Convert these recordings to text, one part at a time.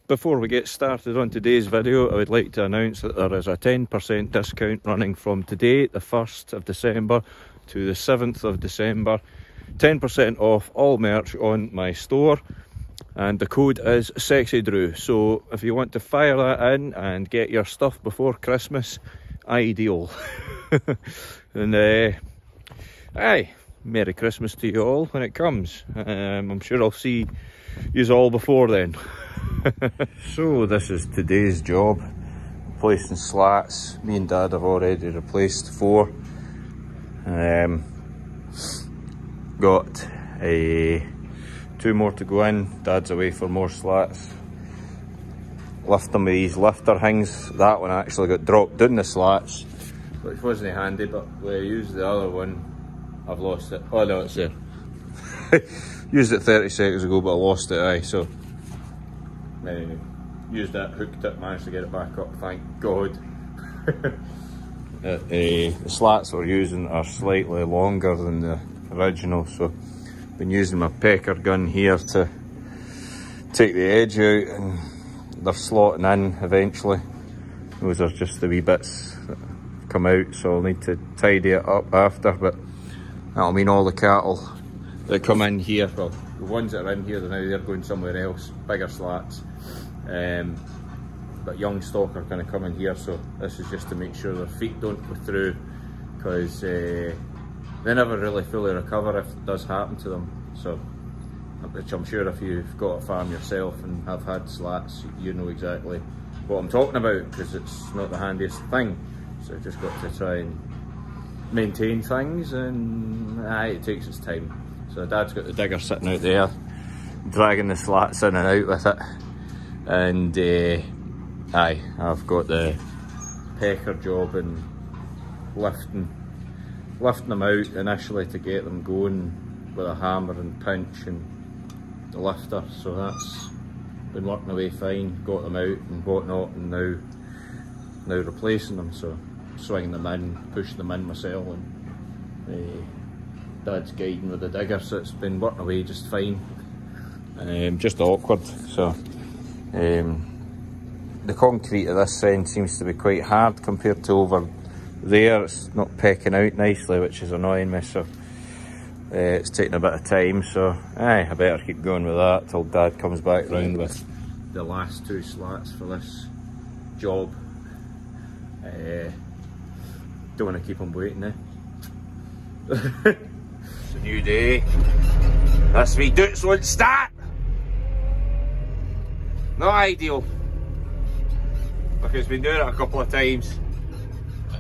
Before we get started on today's video, I would like to announce that there is a 10% discount running from today, the 1st of December, to the 7th of December. 10% off all merch on my store, and the code is SEXYDREW. So if you want to fire that in and get your stuff before Christmas, ideal. And aye, Merry Christmas to you all when it comes. I'm sure I'll see yous all before then. So this is today's job, replacing slats. Me and Dad have already replaced 4. Got 2 more to go in. Dad's away for more slats. Lift them with these lifter things. That one actually got dropped down the slats, which wasn't handy, but when I used the other one, I've lost it. Oh no, it's there. Used it 30 seconds ago, but I lost it, aye, so anyway, used that, hooked it, managed to get it back up, thank God. The slats we're using are slightly longer than the original, so I've been using my pecker gun here to take the edge out, and they're slotting in eventually. Those are just the wee bits that come out, so I'll need to tidy it up after, but that'll mean all the cattle that come in here, well, the ones that are in here, they're going somewhere else, bigger slats. But young stock are going to come in here, so this is just to make sure their feet don't go through, because they never really fully recover if it does happen to them. So, which I'm sure if you've got a farm yourself and have had slats, you know exactly what I'm talking about, because it's not the handiest thing. So I've just got to try and maintain things, and it takes its time. So Dad's got the digger sitting out there, dragging the slats in and out with it. And I've got the pecker job and lifting them out initially to get them going with a hammer and pinch and the lifter. So that's been working away fine, got them out and whatnot, and now replacing them. So swinging them in, pushing them in myself, and Dad's guiding with the digger, so it's been working away just fine. Just awkward, so the concrete at this end seems to be quite hard compared to over there. It's not pecking out nicely, which is annoying me, so it's taking a bit of time. So I better keep going with that till Dad comes back round with the last 2 slats for this job. Don't want to keep them waiting, eh? It's a new day. This wee doots won't start. Not ideal, because we've been doing it a couple of times.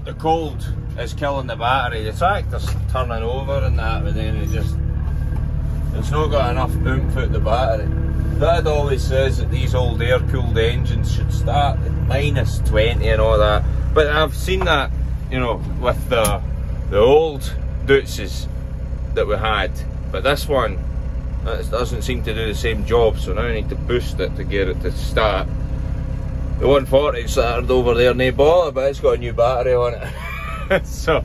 The cold is killing the battery. The tractor's turning over and that, but then it's not got enough oomph out the battery. Dad always says that these old air-cooled engines should start at -20 and all that, but I've seen that, you know, with the old Dootses that we had, but this one, it doesn't seem to do the same job, so now I need to boost it to get it to start. The 140 started over there, no bother, but it's got a new battery on it. So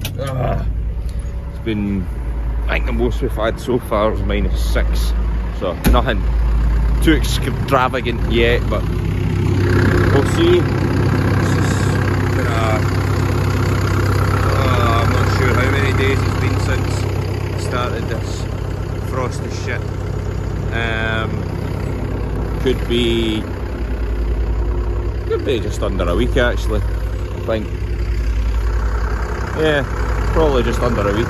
it's been, I think the most we've had so far is -6, so nothing too extravagant yet, but we'll see. This is I'm not sure how many days it's been since I started this frosty shit. Could be just under a week actually, I think. Yeah, probably just under a week.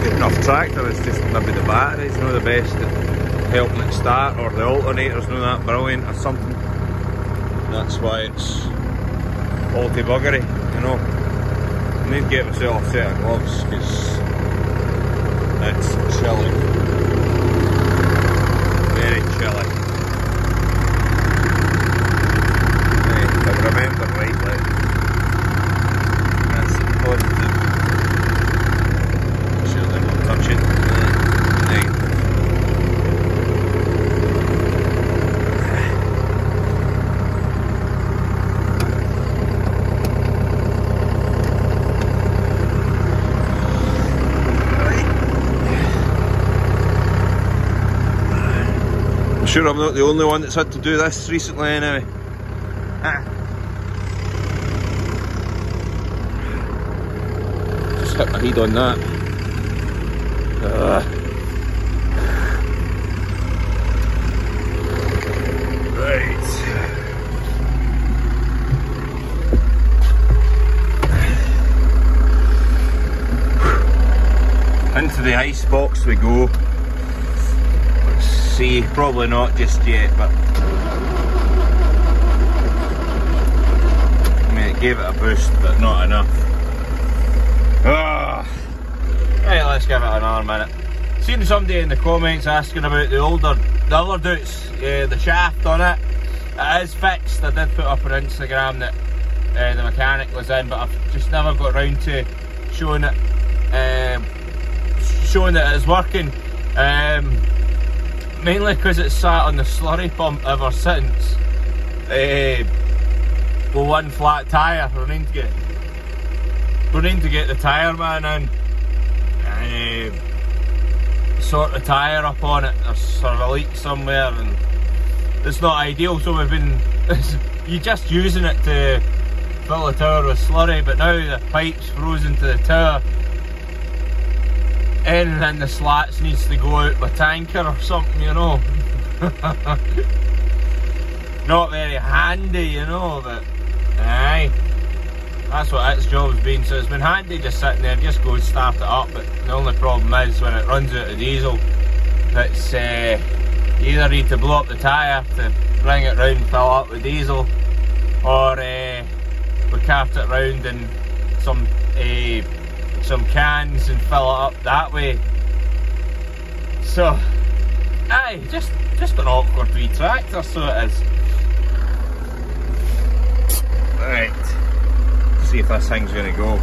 Good enough tractor, it's just maybe the battery's not the best at helping it start, or the alternator's not that brilliant or something. That's why it's multi-buggery, you know. I need to get myself a set of gloves because it's chilly. Very chilly. If I remember rightly, that's the positive. I'm sure they're not touching the negative. sure I'm not the only one that's had to do this recently anyway. Just hit my head on that. Right. Into the ice box we go. Let's see, probably not just yet, but I mean, it gave it a boost, but not enough. Right, let's give it another minute. Seen somebody in the comments asking about the other doots, the shaft on it. It is fixed. I did put up on Instagram that the mechanic was in, but I've just never got around to showing it. Showing that it's working, mainly because it's sat on the slurry pump ever since. With one flat tyre, we're going to get the tyre man in and sort the tyre up on it. There's sort of a leak somewhere and it's not ideal, so we've been you're just using it to fill the tower with slurry, but now the pipe's frozen to the tower. Anything in the slats needs to go out with tanker or something, you know. Not very handy, you know, but aye, that's what its job's been. So it's been handy just sitting there, just go and start it up, but the only problem is when it runs out of diesel, it's you either need to blow up the tyre to bring it round and fill up with diesel, or we cart it round in some cans and fill it up that way. So aye, just an awkward wee tractor, so it is. Right, see if this thing's going to go.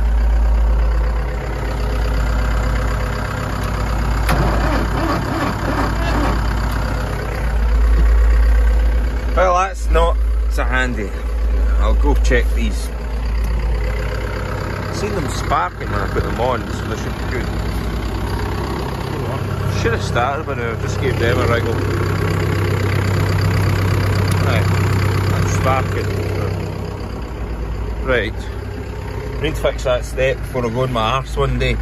Well, that's not so handy. I'll go check these. I've seen them sparking when I put them on, so they should be good. Should have started by now, just gave them a wriggle. Right, that's sparking. Right, I need to fix that step before I go on my arse one day.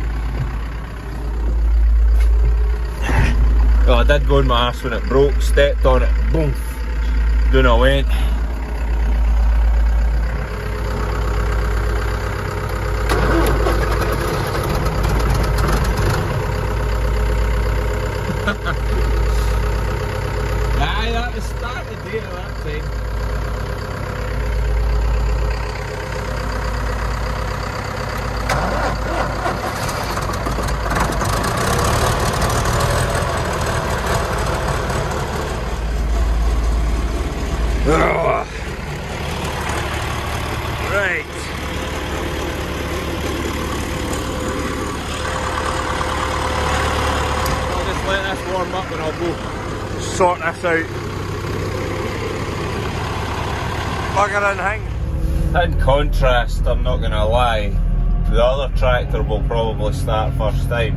Well, I did go on my arse when it broke, stepped on it, boom, down I went. Aye, that was started there that time. Right. I'll just let this warm up and I'll go sort this out. Buggering thing. In contrast, I'm not going to lie, the other tractor will probably start first time.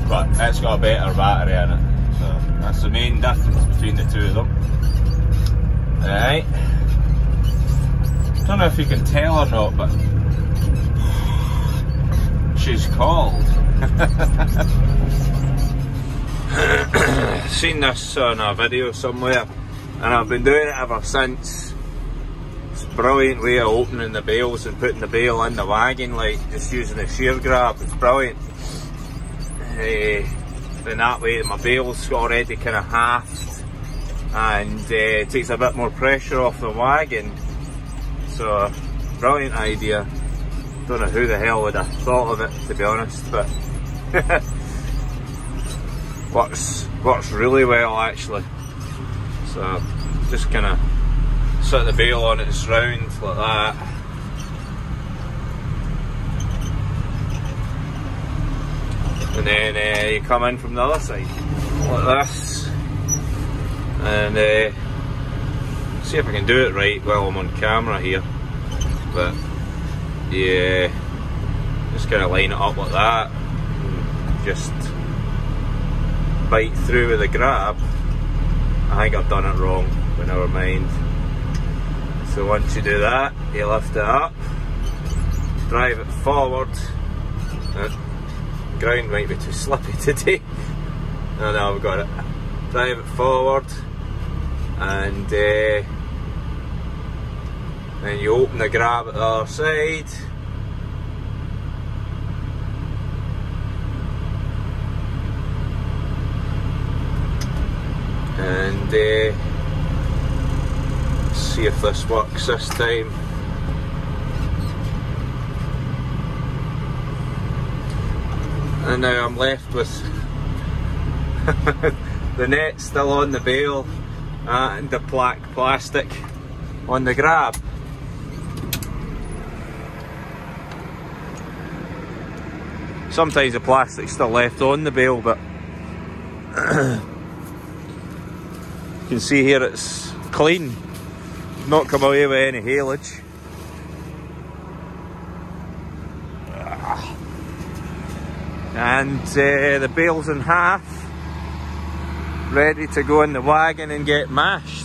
But it's got a better battery in it. So that's the main difference between the two of them. Right. Don't know if you can tell or not, but she's cold. Seen this on a video somewhere, and I've been doing it ever since. It's a brilliant way of opening the bales and putting the bale in the wagon, like just using a shear grab. It's brilliant. Then that way my bale's already kind of halved, and it takes a bit more pressure off the wagon. So, brilliant idea. Don't know who the hell would have thought of it, to be honest, but works really well actually. So, just kind of set the bale on its round like that. And then you come in from the other side, like this. And see if I can do it right while I'm on camera here, but yeah, just kind of line it up like that and just bite through with the grab I think I've done it wrong, but never mind. So once you do that, you lift it up, drive it forward. The ground might be too slippy today. No, I've got it. Drive it forward, and then you open the grab at the other side. And see if this works this time. And now I'm left with the net still on the bale and the black plastic on the grab. Sometimes the plastic's still left on the bale, but you can see here it's clean, not come away with any haylage. And the bale's in half, ready to go in the wagon and get mashed.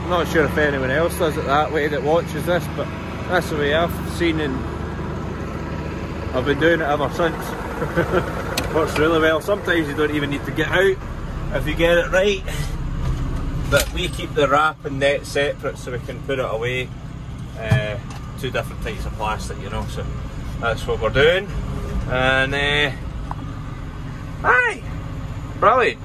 Not sure if anyone else does it that way that watches this, but that's the way I've seen, and I've been doing it ever since. Works really well. Sometimes you don't even need to get out if you get it right, but we keep the wrap and net separate so we can put it away. Two different types of plastic, you know, so that's what we're doing. And aye, brilliant.